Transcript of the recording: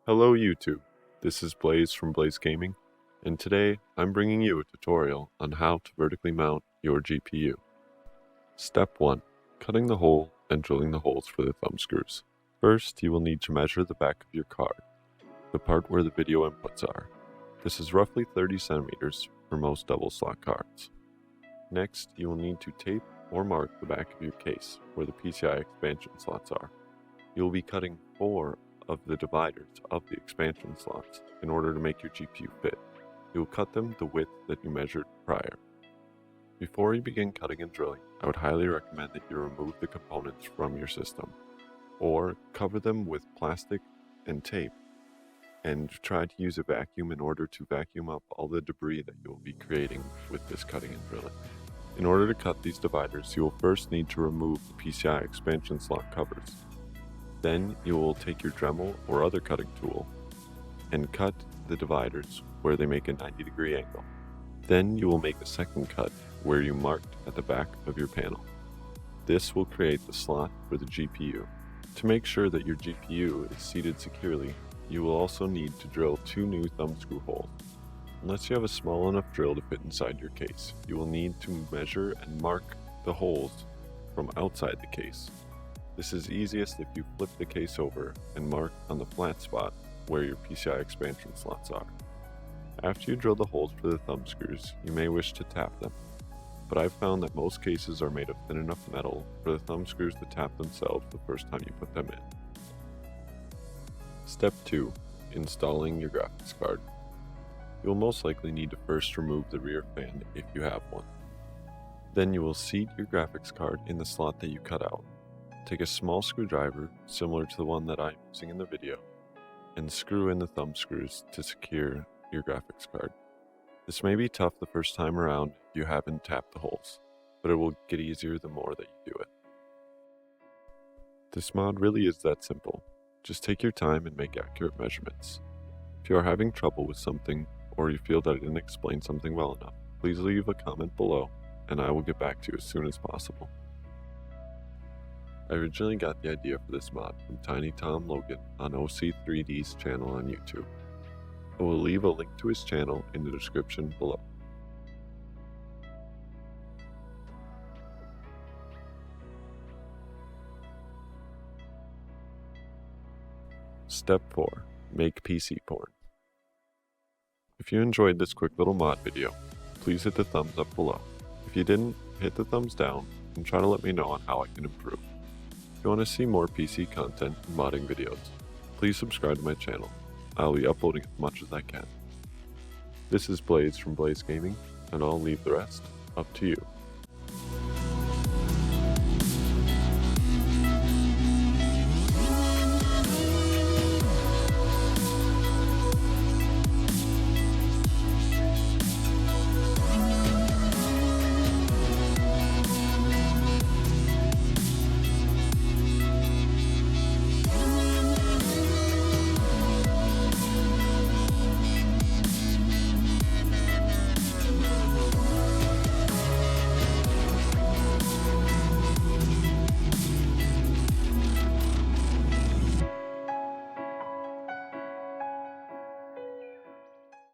Hello YouTube, this is Blaze from Blaze Gaming, and today I'm bringing you a tutorial on how to vertically mount your GPU. Step 1. Cutting the hole and drilling the holes for the thumb screws. First, you will need to measure the back of your card, the part where the video inputs are. This is roughly 30 centimeters for most double slot cards. Next, you will need to tape or mark the back of your case where the PCI expansion slots are. You will be cutting 4 of the dividers of the expansion slots in order to make your GPU fit. You will cut them the width that you measured prior. Before you begin cutting and drilling, I would highly recommend that you remove the components from your system, or cover them with plastic and tape, and try to use a vacuum in order to vacuum up all the debris that you will be creating with this cutting and drilling. In order to cut these dividers, you will first need to remove the PCI expansion slot covers. Then you will take your Dremel or other cutting tool and cut the dividers where they make a 90-degree angle. Then you will make a second cut where you marked at the back of your panel. This will create the slot for the GPU. To make sure that your GPU is seated securely, you will also need to drill 2 new thumb screw holes. Unless you have a small enough drill to fit inside your case, you will need to measure and mark the holes from outside the case. This is easiest if you flip the case over and mark on the flat spot where your PCI expansion slots are. After you drill the holes for the thumb screws, you may wish to tap them, but I've found that most cases are made of thin enough metal for the thumb screws to tap themselves the first time you put them in. Step 2. Installing your graphics card. You will most likely need to first remove the rear fan if you have one. Then you will seat your graphics card in the slot that you cut out. Take a small screwdriver, similar to the one that I'm using in the video, and screw in the thumb screws to secure your graphics card. This may be tough the first time around if you haven't tapped the holes, but it will get easier the more that you do it. This mod really is that simple. Just take your time and make accurate measurements. If you are having trouble with something, or you feel that I didn't explain something well enough, please leave a comment below, and I will get back to you as soon as possible. I originally got the idea for this mod from Tiny Tom Logan on OC3D's channel on YouTube. I will leave a link to his channel in the description below. Step 4. Make PC porn. If you enjoyed this quick little mod video, please hit the thumbs up below. If you didn't, hit the thumbs down and try to let me know on how I can improve. If you want to see more PC content and modding videos, please subscribe to my channel. I'll be uploading as much as I can. This is Blaze from Blaze Gaming, and I'll leave the rest up to you.